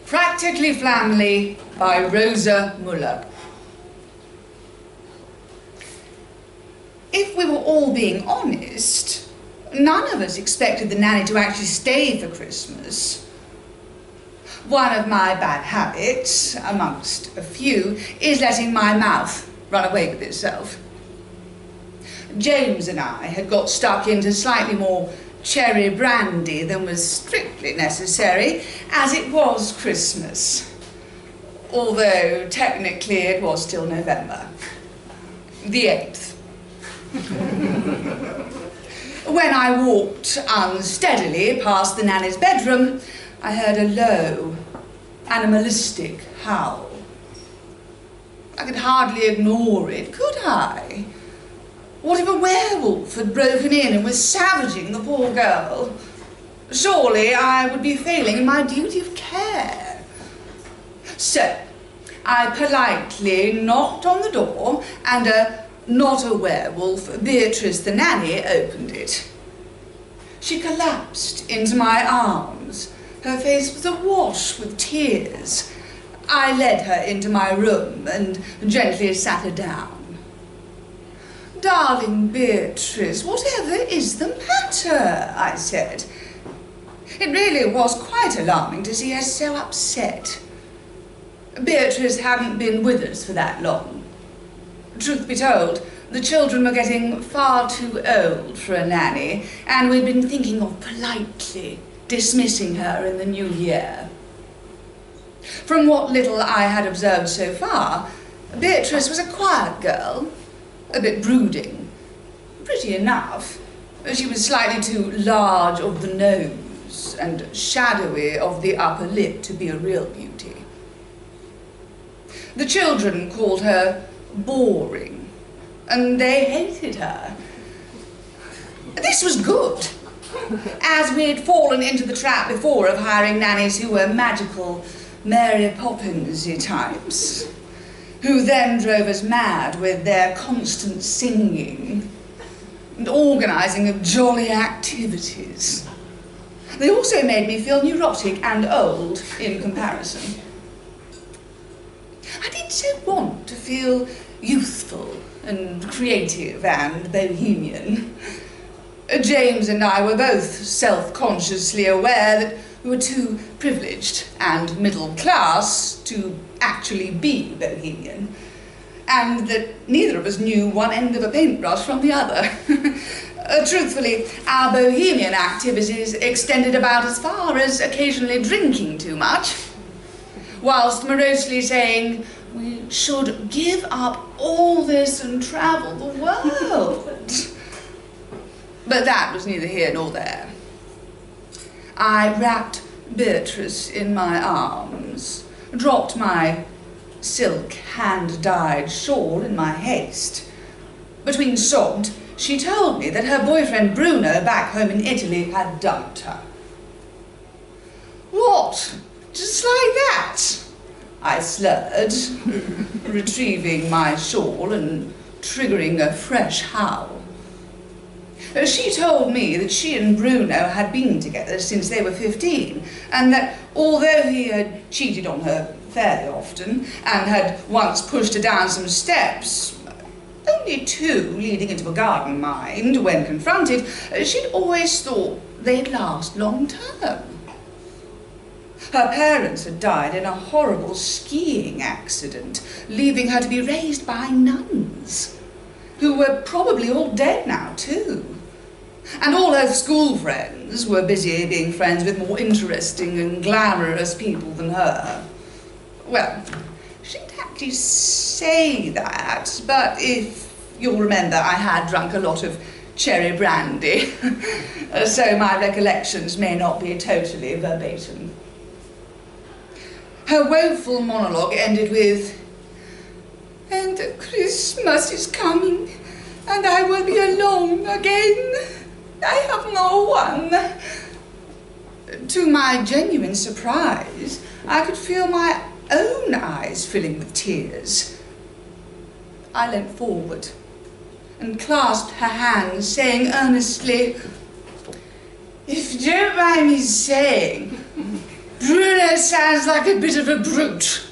Practically Family by Rosa Muller. If we were all being honest, none of us expected the nanny to actually stay for Christmas. One of my bad habits, amongst a few, is letting my mouth run away with itself. James and I had got stuck into slightly more cherry brandy than was strictly necessary, as it was Christmas, although technically it was still November, the 8th. When I walked unsteadily past the nanny's bedroom, I heard a low, animalistic howl. I could hardly ignore it, could I? What if a werewolf had broken in and was savaging the poor girl? Surely I would be failing in my duty of care. So, I politely knocked on the door, and not a werewolf, Beatrice the nanny, opened it. She collapsed into my arms. Her face was awash with tears. I led her into my room and gently sat her down. "Darling Beatrice, whatever is the matter?" I said. It really was quite alarming to see her so upset. Beatrice hadn't been with us for that long. Truth be told, the children were getting far too old for a nanny, and we'd been thinking of politely dismissing her in the new year. From what little I had observed so far, Beatrice was a quiet girl, a bit brooding, pretty enough. She was slightly too large of the nose and shadowy of the upper lip to be a real beauty. The children called her boring, and they hated her. This was good, as we'd fallen into the trap before of hiring nannies who were magical Mary Poppins-y types, who then drove us mad with their constant singing and organising of jolly activities. They also made me feel neurotic and old in comparison. I did so want to feel youthful and creative and bohemian. James and I were both self-consciously aware that we were too privileged and middle class to actually be bohemian, and that neither of us knew one end of a paintbrush from the other. Truthfully, our bohemian activities extended about as far as occasionally drinking too much, whilst morosely saying we should give up all this and travel the world. But that was neither here nor there. I wrapped Beatrice in my arms, dropped my silk hand-dyed shawl in my haste. Between sobs, she told me that her boyfriend Bruno back home in Italy had dumped her. "What? Just like that?" I slurred, retrieving my shawl and triggering a fresh howl. She told me that she and Bruno had been together since they were 15, and that although he had cheated on her fairly often and had once pushed her down some steps, only 2 leading into a garden, mind, when confronted, she'd always thought they'd last long term. Her parents had died in a horrible skiing accident, leaving her to be raised by nuns, who were probably all dead now too. And all her school friends were busy being friends with more interesting and glamorous people than her. Well, she didn't actually say that, but if you'll remember, I had drunk a lot of cherry brandy, so my recollections may not be totally verbatim. Her woeful monologue ended with, "And Christmas is coming, and I will be alone again. I have no one." To my genuine surprise, I could feel my own eyes filling with tears. I leant forward and clasped her hands, saying earnestly, "If you don't mind me saying, Bruno sounds like a bit of a brute.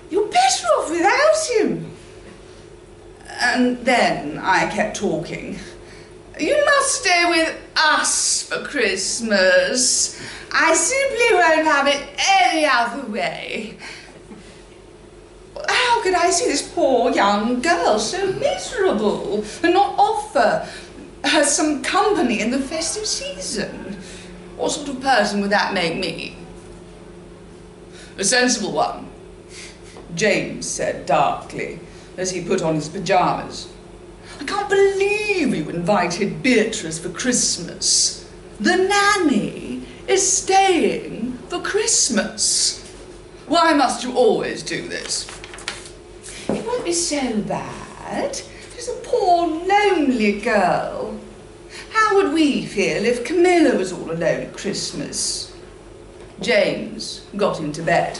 You're better off without him. And then I kept talking. You must stay with us for Christmas. I simply won't have it any other way. How could I see this poor young girl so miserable and not offer her some company in the festive season? What sort of person would that make me? A sensible one, James said darkly as he put on his pyjamas. I can't believe you invited Beatrice for Christmas. The nanny is staying for Christmas. Why must you always do this? It won't be so bad. She's a poor, lonely girl. How would we feel if Camilla was all alone at Christmas? James got into bed.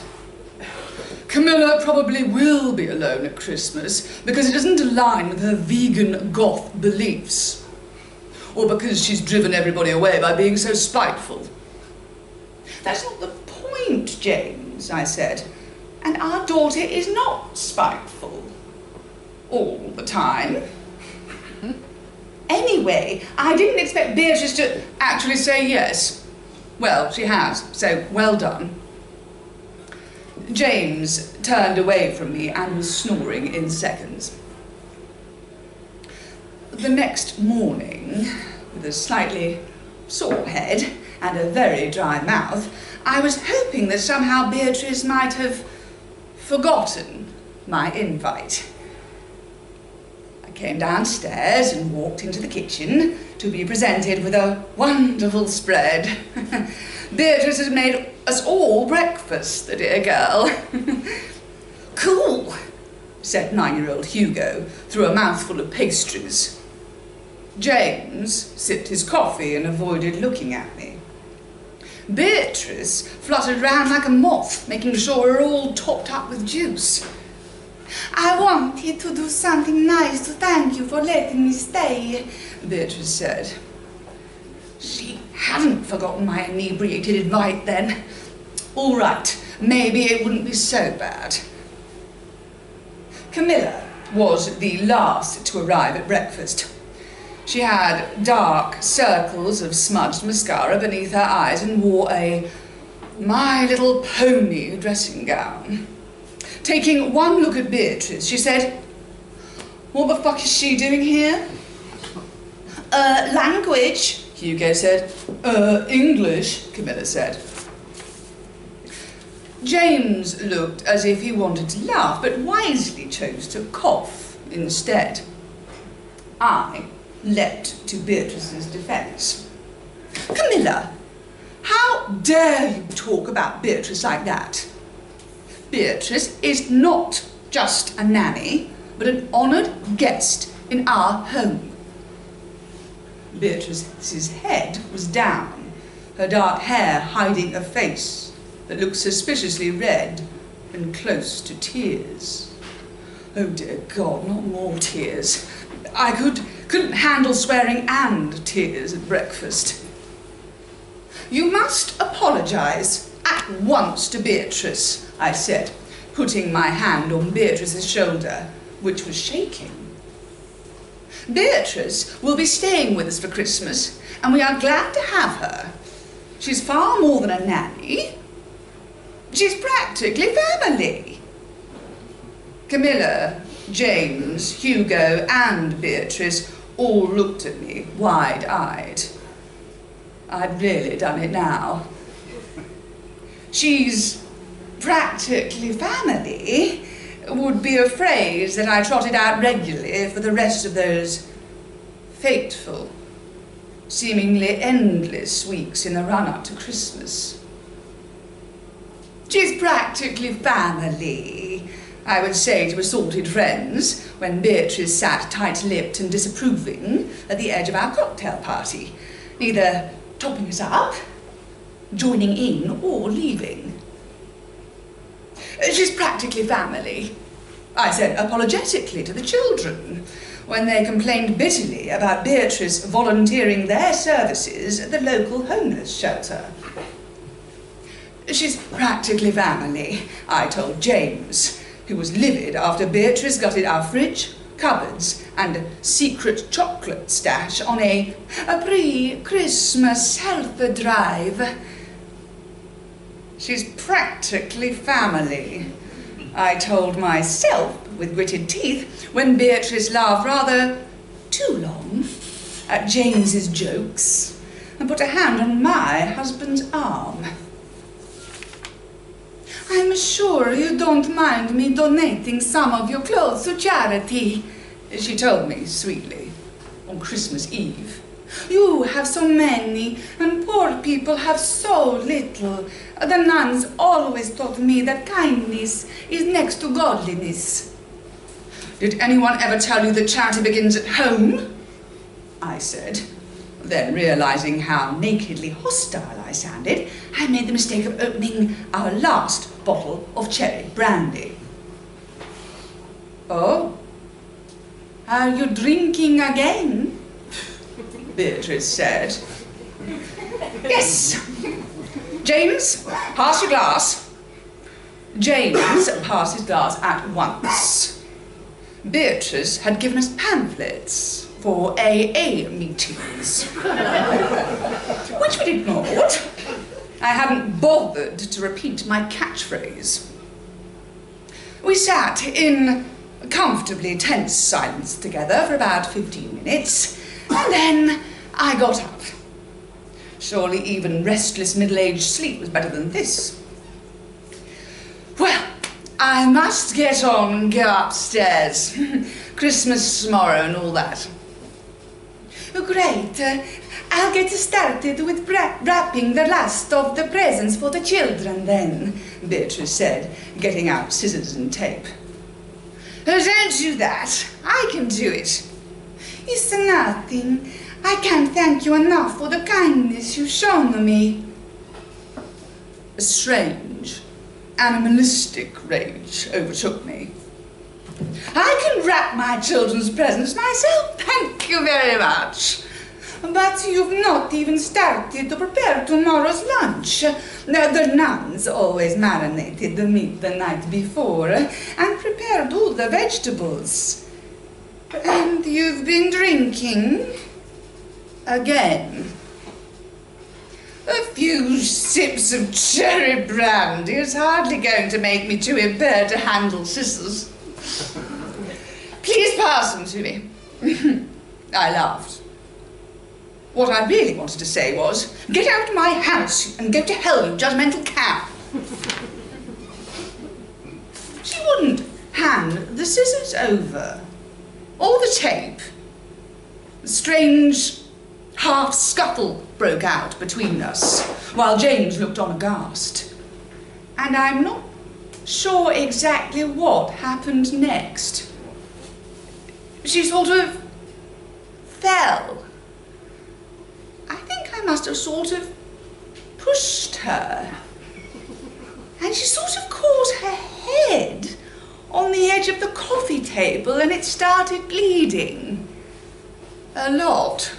Camilla probably will be alone at Christmas because it doesn't align with her vegan goth beliefs. Or because she's driven everybody away by being so spiteful. That's not the point, James, I said. And our daughter is not spiteful. All the time. Anyway, I didn't expect Beatrice to actually say yes. Well, she has, so well done. James turned away from me and was snoring in seconds. The next morning, with a slightly sore head and a very dry mouth, I was hoping that somehow Beatrice might have forgotten my invite. I came downstairs and walked into the kitchen to be presented with a wonderful spread. Beatrice has made us all breakfast, the dear girl. Cool, said 9-year-old Hugo through a mouthful of pastries. James sipped his coffee and avoided looking at me. Beatrice fluttered round like a moth, making sure we're all topped up with juice. I wanted to do something nice to thank you for letting me stay, Beatrice said. She hadn't forgotten my inebriated invite then. All right, maybe it wouldn't be so bad. Camilla was the last to arrive at breakfast. She had dark circles of smudged mascara beneath her eyes and wore a My Little Pony dressing gown. Taking one look at Beatrice, she said, "What the fuck is she doing here?" Language, Hugo said. English, Camilla said. James looked as if he wanted to laugh, but wisely chose to cough instead. I leapt to Beatrice's defence. Camilla, how dare you talk about Beatrice like that? Beatrice is not just a nanny, but an honoured guest in our home. Beatrice's head was down, her dark hair hiding a face that looked suspiciously red and close to tears. Oh dear God, not more tears. I couldn't handle swearing and tears at breakfast. You must apologise at once to Beatrice, I said, putting my hand on Beatrice's shoulder, which was shaking. Beatrice will be staying with us for Christmas, and we are glad to have her. She's far more than a nanny. She's practically family. Camilla, James, Hugo, and Beatrice all looked at me, wide-eyed. I'd really done it now. She's practically family would be a phrase that I trotted out regularly for the rest of those fateful, seemingly endless weeks in the run-up to Christmas. She's practically family, I would say to assorted friends when Beatrice sat tight-lipped and disapproving at the edge of our cocktail party, either topping us up, joining in, or leaving. She's practically family, I said apologetically to the children when they complained bitterly about Beatrice volunteering their services at the local homeless shelter. She's practically family, I told James, who was livid after Beatrice gutted our fridge, cupboards, and secret chocolate stash on a pre-Christmas health drive. She's practically family, I told myself with gritted teeth when Beatrice laughed rather too long at James's jokes and put a hand on my husband's arm. I'm sure you don't mind me donating some of your clothes to charity, she told me sweetly on Christmas Eve. You have so many, and poor people have so little. The nuns always taught me that kindness is next to godliness. Did anyone ever tell you that charity begins at home? I said. Then, realizing how nakedly hostile I sounded, I made the mistake of opening our last bottle of cherry brandy. Oh, are you drinking again? Beatrice said. Yes. James, pass your glass. James passed his glass at once. Beatrice had given us pamphlets for AA meetings, which we'd ignored. I hadn't bothered to repeat my catchphrase. We sat in comfortably tense silence together for about 15 minutes, and then I got up. Surely even restless middle-aged sleep was better than this. Well, I must get on and go upstairs. Christmas tomorrow and all that. Oh, great. I'll get started with wrapping the last of the presents for the children then, Beatrice said, getting out scissors and tape. Oh, don't do that. I can do it. It's nothing. I can't thank you enough for the kindness you've shown me. A strange, animalistic rage overtook me. I can wrap my children's presents myself, thank you very much. But you've not even started to prepare tomorrow's lunch. The nuns always marinated the meat the night before and prepared all the vegetables. And you've been drinking again. A few sips of cherry brandy is hardly going to make me too impaired to handle scissors. Please pass them to me. I laughed. What I really wanted to say was, get out of my house and go to hell, you judgmental cow. She wouldn't hand the scissors over, or the tape. A strange half-scuffle broke out between us, while James looked on aghast. And I'm not sure exactly what happened next. She sort of fell. I think I must have sort of pushed her. And she sort of caught her head on the edge of the coffee table and it started bleeding. A lot.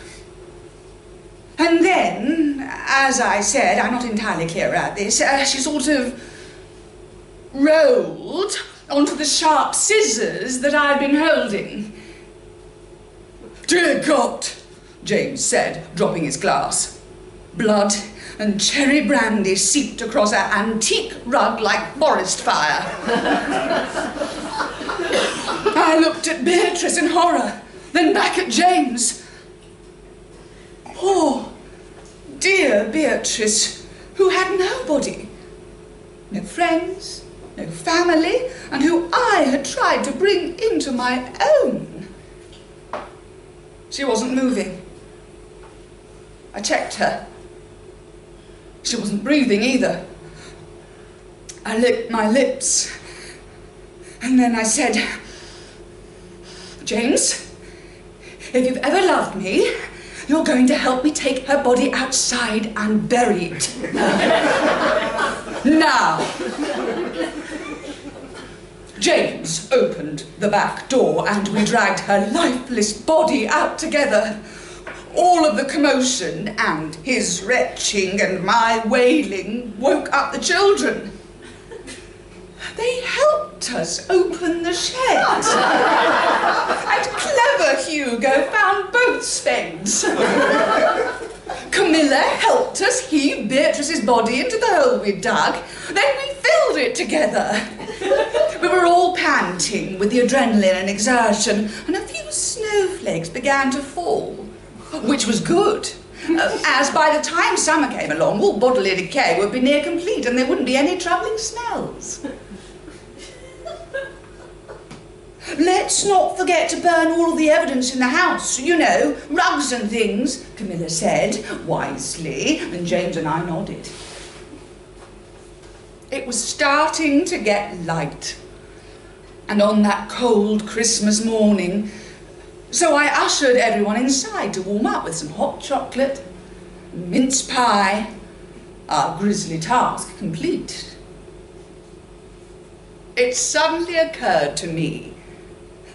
And then, as I said, I'm not entirely clear about this, she sort of rolled onto the sharp scissors that I'd been holding. Dear God, James said, dropping his glass. Blood and cherry brandy seeped across our antique rug like forest fire. I looked at Beatrice in horror, then back at James. Poor, dear Beatrice, who had nobody, no friends, no family, and who I had tried to bring into my own. She wasn't moving. I checked her. She wasn't breathing either. I licked my lips, and then I said, James, if you've ever loved me, you're going to help me take her body outside and bury it. Now. James opened the back door and we dragged her lifeless body out together. All of the commotion and his retching and my wailing woke up the children. They helped us open the shed. And clever Hugo found both spades. Camilla helped us heave Beatrice's body into the hole we dug. Then we filled it together. We were all panting with the adrenaline and exertion, and a few snowflakes began to fall, which was good, as by the time summer came along, all bodily decay would be near complete and there wouldn't be any troubling smells. Let's not forget to burn all of the evidence in the house, you know, rugs and things, Camilla said, wisely, and James and I nodded. It was starting to get light, and on that cold Christmas morning, so I ushered everyone inside to warm up with some hot chocolate, mince pie, our grisly task complete. It suddenly occurred to me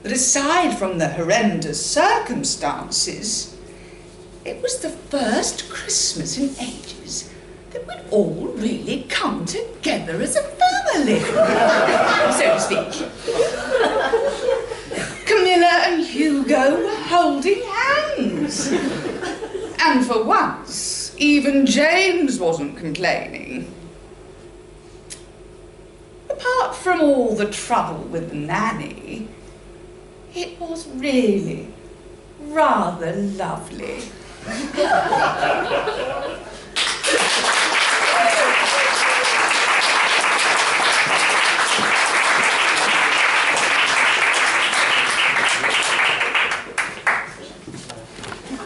that aside from the horrendous circumstances, it was the first Christmas in ages that we'd all really come together as a family, so to speak. Camilla and Hugo were holding hands. And for once, even James wasn't complaining. Apart from all the trouble with the nanny, it was really rather lovely.